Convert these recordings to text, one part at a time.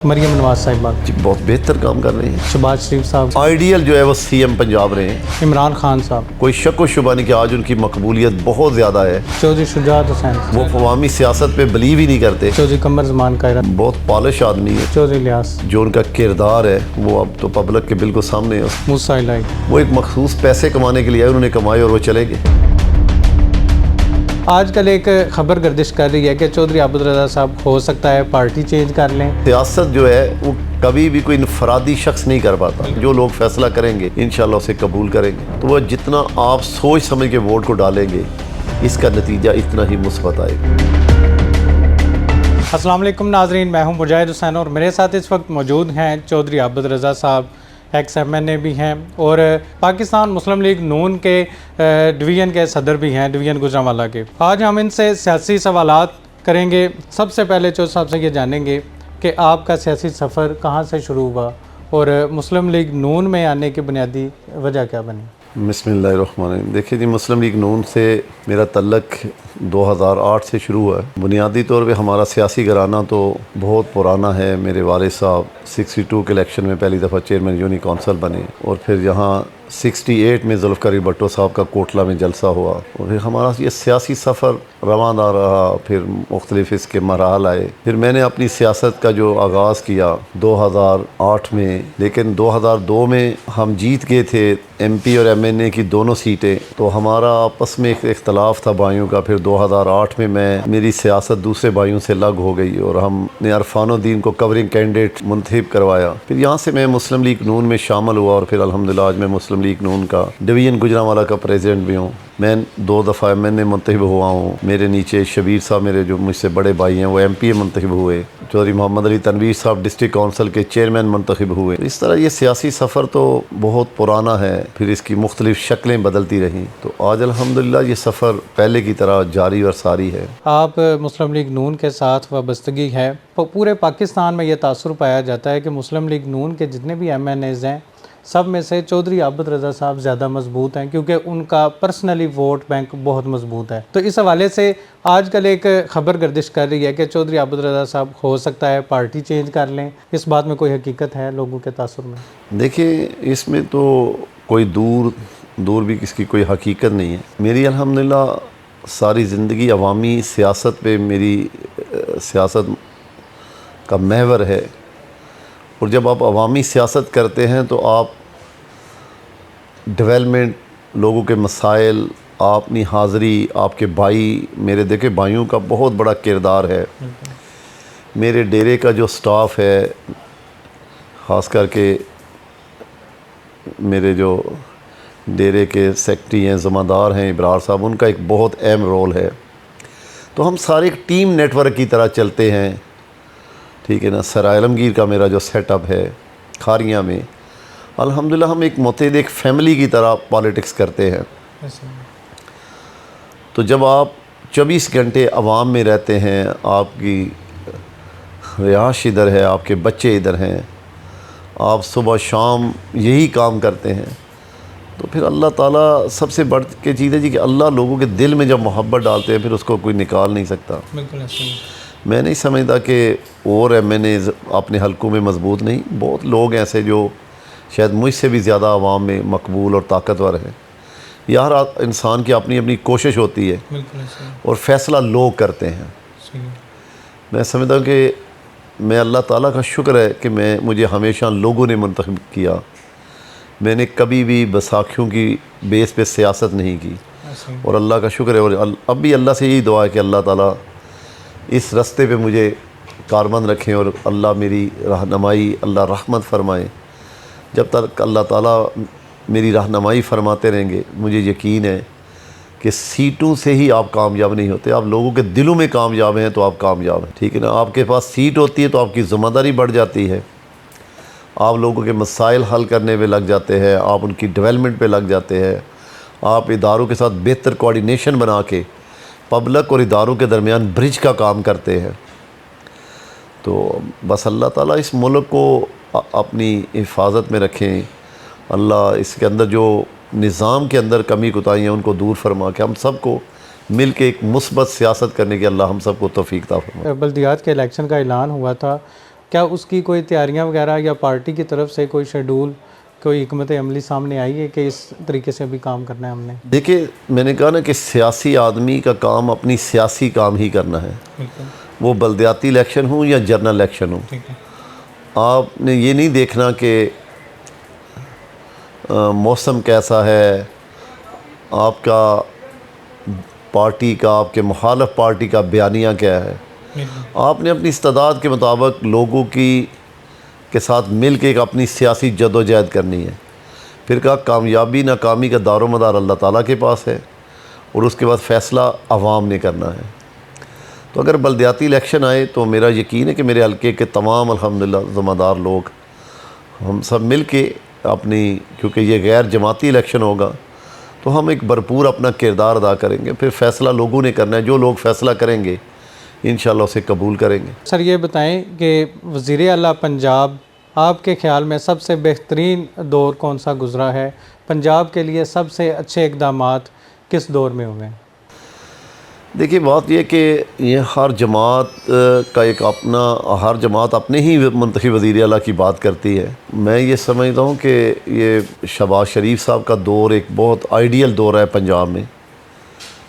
مریم نواز صاحبہ جی بہت بہتر کام کر رہے ہیں. شہباز شریف صاحب، آئیڈیل جو ہے وہ سی ایم پنجاب رہے ہیں. عمران خان صاحب، کوئی شک و شبہ نہیں کہ آج ان کی مقبولیت بہت زیادہ ہے. چودھری شجاعت حسین، وہ عوامی سیاست پہ بلیو ہی نہیں کرتے. چودھری قمر زمان قائرت، بہت پالش آدمی ہے. چودھری الیاس، جو ان کا کردار ہے وہ اب تو پبلک کے بالکل سامنے ہے. موسیٰ الہی. وہ ایک مخصوص پیسے کمانے کے لیے آئے، انہوں نے کمائے اور وہ چلے گئے. آج کل ایک خبر گردش کر رہی ہے کہ چودھری عبد الرضا صاحب ہو سکتا ہے پارٹی چینج کر لیں. سیاست جو ہے وہ کبھی بھی کوئی انفرادی شخص نہیں کر پاتا. جو لوگ فیصلہ کریں گے انشاءاللہ اسے قبول کریں گے. تو وہ جتنا آپ سوچ سمجھ کے ووٹ کو ڈالیں گے اس کا نتیجہ اتنا ہی مثبت آئے گا. السلام علیکم ناظرین، میں ہوں مجاہد حسین اور میرے ساتھ اس وقت موجود ہیں چودھری عبد الرضا صاحب، ایکس ایم این اے بھی ہیں اور پاکستان مسلم لیگ نون کے ڈویژن کے صدر بھی ہیں، ڈویژن گوجرانوالا کے. آج ہم ان سے سیاسی سوالات کریں گے. سب سے پہلے چودھری صاحب سے یہ جانیں گے کہ آپ کا سیاسی سفر کہاں سے شروع ہوا اور مسلم لیگ نون میں آنے کی بنیادی وجہ کیا بنی؟ بسم اللہ الرحمن الرحیم. دیکھیں جی، مسلم لیگ نون سے میرا تعلق 2008 سے شروع ہوا ہے. بنیادی طور پہ ہمارا سیاسی گھرانہ تو بہت پرانا ہے. میرے والد صاحب 62 کے الیکشن میں پہلی دفعہ چیئرمین یونی کونسل بنے اور پھر یہاں 68 میں ذوالفقار علی بھٹو صاحب کا کوٹلہ میں جلسہ ہوا اور پھر ہمارا یہ سیاسی سفر رواں رہا. پھر مختلف اس کے مراحل آئے. پھر میں نے اپنی سیاست کا جو آغاز کیا 2008 میں، لیکن 2002 میں ہم جیت گئے تھے ایم پی اور ایم این اے کی دونوں سیٹیں. تو ہمارا آپس میں ایک اختلاف تھا بھائیوں کا. پھر 2008 میں میری سیاست دوسرے بھائیوں سے الگ ہو گئی اور ہم نے عرفان الدین کو کورنگ کینڈیڈیٹ منتخب کروایا. پھر یہاں سے میں مسلم لیگ نون میں شامل ہوا اور پھر الحمدللہ آج میں مسلم لیگ نون کا ڈویژن گوجرانوالا کا پریزیڈنٹ بھی ہوں. میں 2 دفعہ ایم این اے منتخب ہوا ہوں. میرے نیچے شبیر صاحب میرے جو مجھ سے بڑے بھائی ہیں وہ ایم پی اے منتخب ہوئے. چودھری محمد علی تنویر صاحب ڈسٹرکٹ کونسل کے چیئرمین منتخب ہوئے. اس طرح یہ سیاسی سفر تو بہت پرانا ہے. پھر اس کی مختلف شکلیں بدلتی رہیں. تو آج الحمدللہ یہ سفر پہلے کی طرح جاری اور ساری ہے. آپ مسلم لیگ نون کے ساتھ وابستگی ہے. پورے پاکستان میں یہ تاثر پایا جاتا ہے کہ مسلم لیگ نون کے جتنے بھی ایم این ایز ہیں سب میں سے چودھری عبد الرضا صاحب زیادہ مضبوط ہیں کیونکہ ان کا پرسنلی ووٹ بینک بہت مضبوط ہے. تو اس حوالے سے آج کل ایک خبر گردش کر رہی ہے کہ چودھری عبد الرضا صاحب ہو سکتا ہے پارٹی چینج کر لیں. اس بات میں کوئی حقیقت ہے لوگوں کے تاثر میں؟ دیکھیں، اس میں تو کوئی دور بھی کس کی کوئی حقیقت نہیں ہے. میری الحمدللہ ساری زندگی عوامی سیاست پہ میری سیاست کا محور ہے. اور جب آپ عوامی سیاست کرتے ہیں تو آپ ڈیولپمنٹ، لوگوں کے مسائل، آپ اپنی حاضری، آپ کے بھائی، میرے دیکھے بھائیوں کا بہت بڑا کردار ہے. میرے ڈیرے کا جو سٹاف ہے، خاص کر کے میرے جو ڈیرے کے سیکٹری ہیں، ذمہ دار ہیں ابرار صاحب، ان کا ایک بہت اہم رول ہے. تو ہم سارے ایک ٹیم نیٹ ورک کی طرح چلتے ہیں. ٹھیک ہے نا. سرائے عالمگیر کا میرا جو سیٹ اپ ہے کھاریاں میں، الحمدللہ ہم ایک متحد ایک فیملی کی طرح پالیٹکس کرتے ہیں. تو جب آپ 24 گھنٹے عوام میں رہتے ہیں، آپ کی رہائش ادھر ہے، آپ کے بچے ادھر ہیں، آپ صبح شام یہی کام کرتے ہیں، تو پھر اللہ تعالیٰ سب سے بڑھ کے چیز ہے جی کہ اللہ لوگوں کے دل میں جب محبت ڈالتے ہیں پھر اس کو کوئی نکال نہیں سکتا. بالکل ایسے. میں نہیں سمجھتا کہ اور ایم این ایز اپنے حلقوں میں مضبوط نہیں. بہت لوگ ایسے جو شاید مجھ سے بھی زیادہ عوام میں مقبول اور طاقتور ہیں. یہ ہر انسان کی اپنی اپنی کوشش ہوتی ہے اور فیصلہ لوگ کرتے ہیں. میں سمجھتا ہوں کہ میں اللہ تعالیٰ کا شکر ہے کہ مجھے ہمیشہ لوگوں نے منتخب کیا. میں نے کبھی بھی بیساکھیوں کی بیس پہ سیاست نہیں کی اور اللہ کا شکر ہے. اور اب بھی اللہ سے یہی دعا ہے کہ اللہ تعالیٰ اس رستے پہ مجھے کاربند رکھیں اور اللہ میری رہنمائی، اللہ رحمت فرمائے. جب تک اللہ تعالیٰ میری رہنمائی فرماتے رہیں گے، مجھے یقین ہے کہ سیٹوں سے ہی آپ کامیاب نہیں ہوتے. آپ لوگوں کے دلوں میں کامیاب ہیں تو آپ کامیاب ہیں. ٹھیک ہے نا. آپ کے پاس سیٹ ہوتی ہے تو آپ کی ذمہ داری بڑھ جاتی ہے. آپ لوگوں کے مسائل حل کرنے پہ لگ جاتے ہیں، آپ ان کی ڈیولپمنٹ پہ لگ جاتے ہیں. آپ اداروں کے ساتھ بہتر کوارڈینیشن بنا کے پبلک اور اداروں کے درمیان برج کا کام کرتے ہیں. تو بس اللہ تعالیٰ اس ملک کو اپنی حفاظت میں رکھیں. اللہ اس کے اندر جو نظام کے اندر کمی کوتاہیاں ان کو دور فرما کے ہم سب کو مل کے ایک مثبت سیاست کرنے کی اللہ ہم سب کو توفیق عطا فرمائے. بلدیات کے الیکشن کا اعلان ہوا تھا کیا اس کی کوئی تیاریاں وغیرہ یا پارٹی کی طرف سے کوئی شیڈول کوئی حکمت عملی سامنے آئی ہے کہ اس طریقے سے بھی کام کرنا ہے ہم نے؟ دیکھیے میں نے کہا نا کہ سیاسی آدمی کا کام اپنی سیاسی کام ہی کرنا ہے، وہ بلدیاتی الیکشن ہوں یا جنرل الیکشن ہوں۔ آپ نے یہ نہیں دیکھنا کہ موسم کیسا ہے، آپ کا پارٹی کا، آپ کے مخالف پارٹی کا بیانیہ کیا ہے۔ آپ نے اپنی استعداد کے مطابق لوگوں کے ساتھ مل کے ایک اپنی سیاسی جد و جہد کرنی ہے۔ پھر کہا کامیابی ناکامی کا دار و مدار اللہ تعالیٰ کے پاس ہے، اور اس کے بعد فیصلہ عوام نے کرنا ہے۔ تو اگر بلدیاتی الیکشن آئے تو میرا یقین ہے کہ میرے حلقے کے تمام الحمدللہ ذمہ دار لوگ ہم سب مل کے اپنی، کیونکہ یہ غیر جماعتی الیکشن ہوگا تو ہم ایک بھرپور اپنا کردار ادا کریں گے۔ پھر فیصلہ لوگوں نے کرنا ہے، جو لوگ فیصلہ کریں گے انشاءاللہ اسے قبول کریں گے۔ سر یہ بتائیں کہ وزیر اعلیٰ پنجاب آپ کے خیال میں سب سے بہترین دور کون سا گزرا ہے؟ پنجاب کے لیے سب سے اچھے اقدامات کس دور میں ہوئے ہیں؟ دیکھیے بات یہ کہ یہ ہر جماعت کا ایک اپنا، ہر جماعت اپنے ہی منتخب وزیر اعلیٰ کی بات کرتی ہے۔ میں یہ سمجھتا ہوں کہ یہ شہباز شریف صاحب کا دور ایک بہت آئیڈیل دور ہے پنجاب میں۔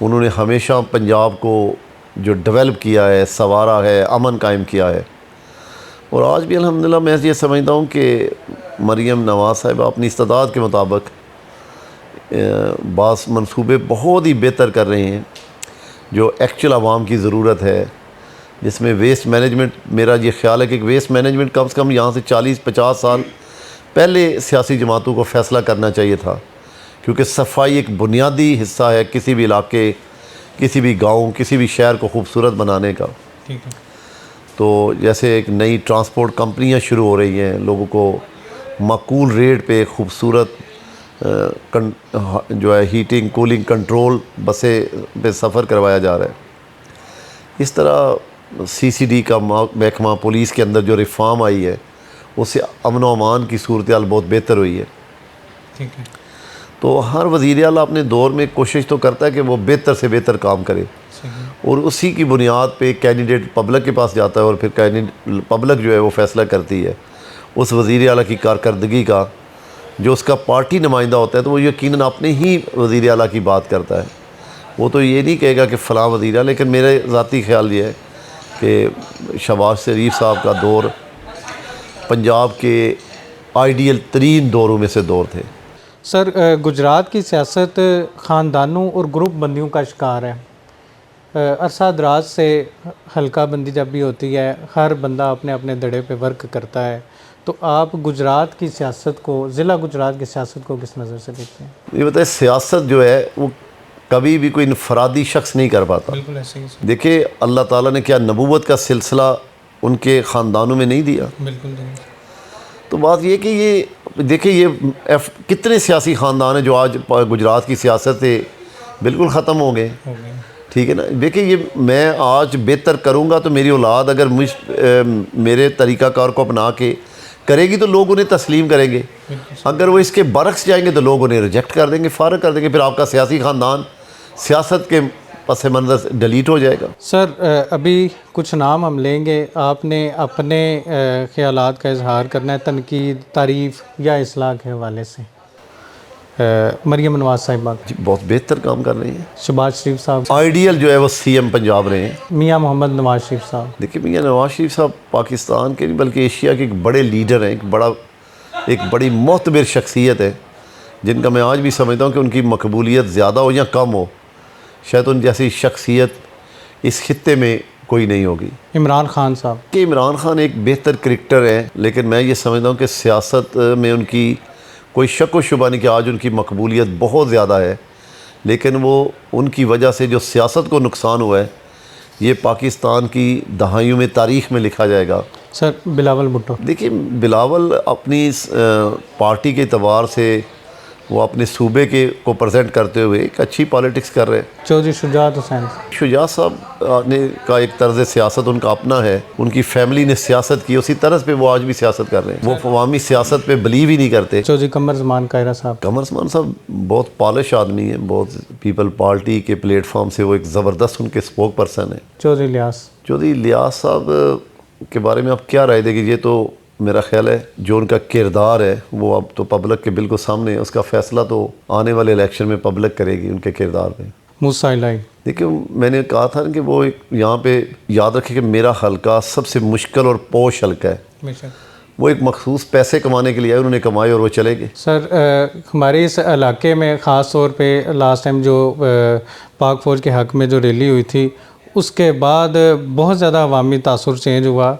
انہوں نے ہمیشہ پنجاب کو جو ڈیولپ کیا ہے، سنوارا ہے، امن قائم کیا ہے، اور آج بھی الحمدللہ میں یہ سمجھتا ہوں کہ مریم نواز صاحبہ اپنی استعداد کے مطابق بعض منصوبے بہت ہی بہتر کر رہے ہیں جو ایکچوئل عوام کی ضرورت ہے، جس میں ویسٹ مینجمنٹ، میرا یہ خیال ہے کہ ویسٹ مینجمنٹ کم سے کم یہاں سے 40-50 سال پہلے سیاسی جماعتوں کو فیصلہ کرنا چاہیے تھا، کیونکہ صفائی ایک بنیادی حصہ ہے کسی بھی علاقے، کسی بھی گاؤں، کسی بھی شہر کو خوبصورت بنانے کا۔ تو جیسے ایک نئی ٹرانسپورٹ کمپنیاں شروع ہو رہی ہیں، لوگوں کو معقول ریٹ پہ خوبصورت جو ہے ہیٹنگ کولنگ کنٹرول بسیں پہ سفر کروایا جا رہا ہے۔ اس طرح CCD کا محکمہ پولیس کے اندر جو ریفارم آئی ہے اس سے امن و امان کی صورتحال بہت بہتر ہوئی ہے۔ تو ہر وزیر اعلیٰ اپنے دور میں کوشش تو کرتا ہے کہ وہ بہتر سے بہتر کام کرے، اور اسی کی بنیاد پہ کینڈیڈیٹ پبلک کے پاس جاتا ہے، اور پھر پبلک جو ہے وہ فیصلہ کرتی ہے اس وزیر اعلیٰ کی کارکردگی کا۔ جو اس کا پارٹی نمائندہ ہوتا ہے تو وہ یقیناً اپنے ہی وزیر اعلیٰ کی بات کرتا ہے، وہ تو یہ نہیں کہے گا کہ فلاں وزیر اعلیٰ۔ لیکن میرے ذاتی خیال یہ ہے کہ شہباز شریف صاحب کا دور پنجاب کے آئیڈیل ترین دوروں میں سے دور تھے۔ سر گجرات کی سیاست خاندانوں اور گروپ بندیوں کا شکار ہے۔ عرصہ دراز سے حلقہ بندی جب بھی ہوتی ہے ہر بندہ اپنے اپنے دڑے پہ ورک کرتا ہے، تو آپ گجرات کی سیاست کو، ضلع گجرات کی سیاست کو کس نظر سے دیکھتے ہیں؟ یہ بتائیں، سیاست جو ہے وہ کبھی بھی کوئی انفرادی شخص نہیں کر پاتا۔ بالکل ایسے ہی۔ دیکھیں اللہ تعالیٰ نے کیا نبوت کا سلسلہ ان کے خاندانوں میں نہیں دیا؟ بالکل۔ تو بات یہ کہ یہ دیکھیں یہ کتنے سیاسی خاندان ہیں جو آج گجرات کی سیاست سے بالکل ختم ہو گئے، ٹھیک ہے نا۔ دیکھیں یہ میں آج بہتر کروں گا تو میری اولاد اگر میرے طریقہ کار کو اپنا کے کرے گی تو لوگ انہیں تسلیم کریں گے، اگر وہ اس کے برعکس جائیں گے تو لوگ انہیں ریجیکٹ کر دیں گے، فارغ کر دیں گے، پھر آپ کا سیاسی خاندان سیاست کے پس منظر سے ڈیلیٹ ہو جائے گا۔ سر ابھی کچھ نام ہم لیں گے، آپ نے اپنے خیالات کا اظہار کرنا ہے تنقید، تعریف یا اصلاح کے حوالے سے۔ مریم نواز صاحبہ جی بہت بہتر کام کر رہی ہیں۔ شہباز شریف صاحب، آئیڈیل جو ہے وہ CM پنجاب رہے ہیں۔ میاں محمد نواز شریف صاحب۔ دیکھیں میاں نواز شریف صاحب پاکستان کے نہیں بلکہ ایشیا کے ایک بڑے لیڈر ہیں، ایک بڑی معتبر شخصیت ہے، جن کا میں آج بھی سمجھتا ہوں کہ ان کی مقبولیت زیادہ ہو یا کم ہو، شاید ان جیسی شخصیت اس خطے میں کوئی نہیں ہوگی۔ عمران خان صاحب، کہ عمران خان ایک بہتر کرکٹر ہے، لیکن میں یہ سمجھتا ہوں کہ سیاست میں ان کی کوئی شک و شبہ نہیں کہ آج ان کی مقبولیت بہت زیادہ ہے، لیکن وہ ان کی وجہ سے جو سیاست کو نقصان ہوا ہے یہ پاکستان کی دہائیوں میں تاریخ میں لکھا جائے گا۔ سر بلاول بھٹو، دیکھیے بلاول اپنی پارٹی کے اعتبار سے وہ اپنے صوبے کو پریزنٹ کرتے ہوئے ایک اچھی پالیٹکس کر رہے ہیں۔ چودھری شجاعت حسین، شجاعت صاحب نے کا ایک طرز سیاست ان کا اپنا ہے، ان کی فیملی نے سیاست کی، اسی طرز پہ وہ آج بھی سیاست کر رہے ہیں، وہ عوامی سیاست پہ بلیو ہی نہیں کرتے۔ چودھری قمر زمان کائرہ صاحب، قمر زمان صاحب بہت پالش آدمی ہیں، بہت پیپل پارٹی کے پلیٹ فارم سے وہ ایک زبردست ان کے اسپوک پرسن ہیں۔ چودھری الیاس، چودھری الیاس صاحب کے بارے میں آپ کیا رائے دیں گے؟ یہ تو میرا خیال ہے جو ان کا کردار ہے وہ اب تو پبلک کے بالکل سامنے ہے، اس کا فیصلہ تو آنے والے الیکشن میں پبلک کرے گی ان کے کردار پہ۔ موسیٰ الہی، دیکھیں میں نے کہا تھا کہ وہ یہاں پہ یاد رکھیں کہ میرا حلقہ سب سے مشکل اور پوش حلقہ ہے، وہ ایک مخصوص پیسے کمانے کے لیے آئے، انہوں نے کمائے اور وہ چلے گئے۔ سر ہمارے اس علاقے میں خاص طور پہ لاسٹ ٹائم جو پاک فوج کے حق میں جو ریلی ہوئی تھی اس کے بعد بہت زیادہ عوامی تاثر چینج ہوا،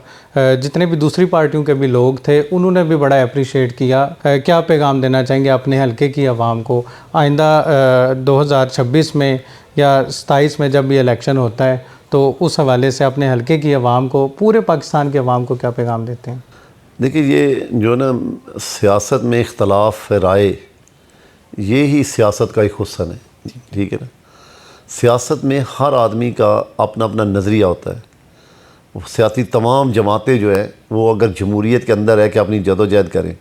جتنے بھی دوسری پارٹیوں کے بھی لوگ تھے انہوں نے بھی بڑا اپریشیٹ کیا۔ کیا پیغام دینا چاہیں گے اپنے حلقے کی عوام کو آئندہ 2026 میں یا 27 میں جب بھی الیکشن ہوتا ہے، تو اس حوالے سے اپنے حلقے کی عوام کو، پورے پاکستان کی عوام کو کیا پیغام دیتے ہیں؟ دیکھیے یہ جو نا سیاست میں اختلاف رائے، یہ ہی سیاست کا ایک حسن ہے، ٹھیک ہے نا۔ سیاست میں ہر آدمی کا اپنا اپنا نظریہ ہوتا ہے، وہ سیاسی تمام جماعتیں جو ہے وہ اگر جمہوریت کے اندر ہے کہ اپنی جدوجہد کریں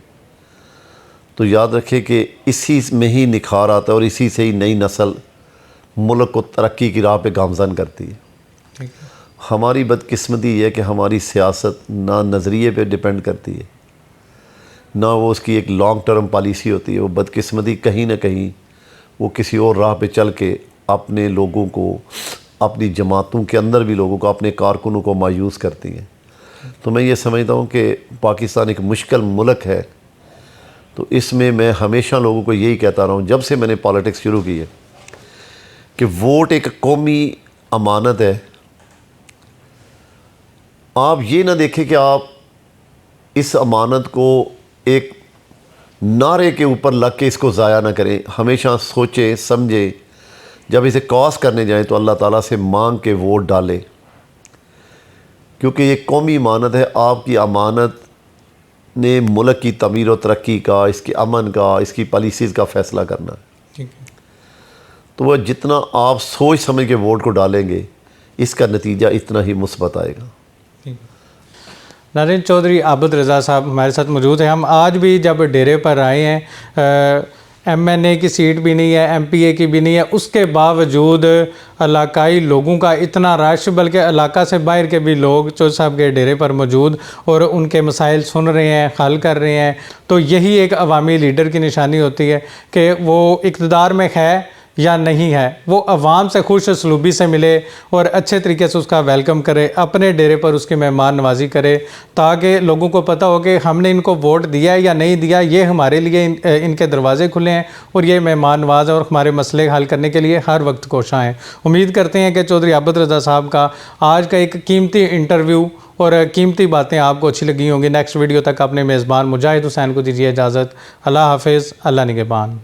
تو یاد رکھے کہ اسی میں ہی نکھار آتا ہے اور اسی سے ہی نئی نسل ملک کو ترقی کی راہ پہ گامزن کرتی ہے۔ ہماری بدقسمتی یہ ہے کہ ہماری سیاست نہ نظریے پہ ڈیپینڈ کرتی ہے، نہ وہ اس کی ایک لانگ ٹرم پالیسی ہوتی ہے۔ وہ بدقسمتی کہیں نہ کہیں وہ کسی اور راہ پہ چل کے اپنے لوگوں کو، اپنی جماعتوں کے اندر بھی لوگوں کو، اپنے کارکنوں کو مایوس کرتی ہیں۔ تو میں یہ سمجھتا ہوں کہ پاکستان ایک مشکل ملک ہے، تو اس میں میں ہمیشہ لوگوں کو یہی کہتا رہا ہوں جب سے میں نے پالیٹکس شروع کی ہے کہ ووٹ ایک قومی امانت ہے۔ آپ یہ نہ دیکھیں کہ آپ اس امانت کو ایک نعرے کے اوپر لگ کے اس کو ضائع نہ کریں، ہمیشہ سوچیں سمجھیں، جب اسے کاس کرنے جائیں تو اللہ تعالیٰ سے مانگ کے ووٹ ڈالیں، کیونکہ یہ قومی امانت ہے۔ آپ کی امانت نے ملک کی تعمیر و ترقی کا، اس کے امن کا، اس کی پالیسیز کا فیصلہ کرنا ہے۔ تو وہ جتنا آپ سوچ سمجھ کے ووٹ کو ڈالیں گے اس کا نتیجہ اتنا ہی مثبت آئے گا۔ ناظرین، چودھری عابد رضا صاحب ہمارے ساتھ موجود ہیں۔ ہم آج بھی جب ڈیرے پر آئے ہیں، MNA کی سیٹ بھی نہیں ہے، MPA کی بھی نہیں ہے، اس کے باوجود علاقائی لوگوں کا اتنا رش، بلکہ علاقہ سے باہر کے بھی لوگ چودھری صاحب کے ڈیرے پر موجود اور ان کے مسائل سن رہے ہیں، حل کر رہے ہیں، تو یہی ایک عوامی لیڈر کی نشانی ہوتی ہے کہ وہ اقتدار میں ہے یا نہیں ہے، وہ عوام سے خوش اسلوبی سے ملے اور اچھے طریقے سے اس کا ویلکم کرے، اپنے ڈیرے پر اس کی مہمان نوازی کرے، تاکہ لوگوں کو پتہ ہو کہ ہم نے ان کو ووٹ دیا ہے یا نہیں دیا، یہ ہمارے لیے ان کے دروازے کھلے ہیں اور یہ مہمان نواز اور ہمارے مسئلے حل کرنے کے لیے ہر وقت کوشاں ہیں۔ امید کرتے ہیں کہ چودھری عابد رضا صاحب کا آج کا ایک قیمتی انٹرویو اور قیمتی باتیں آپ کو اچھی لگی ہوں گی۔ نیکسٹ ویڈیو تک اپنے میزبان مجاہد حسین کو دیجیے اجازت۔ اللہ حافظ، اللہ نگہبان۔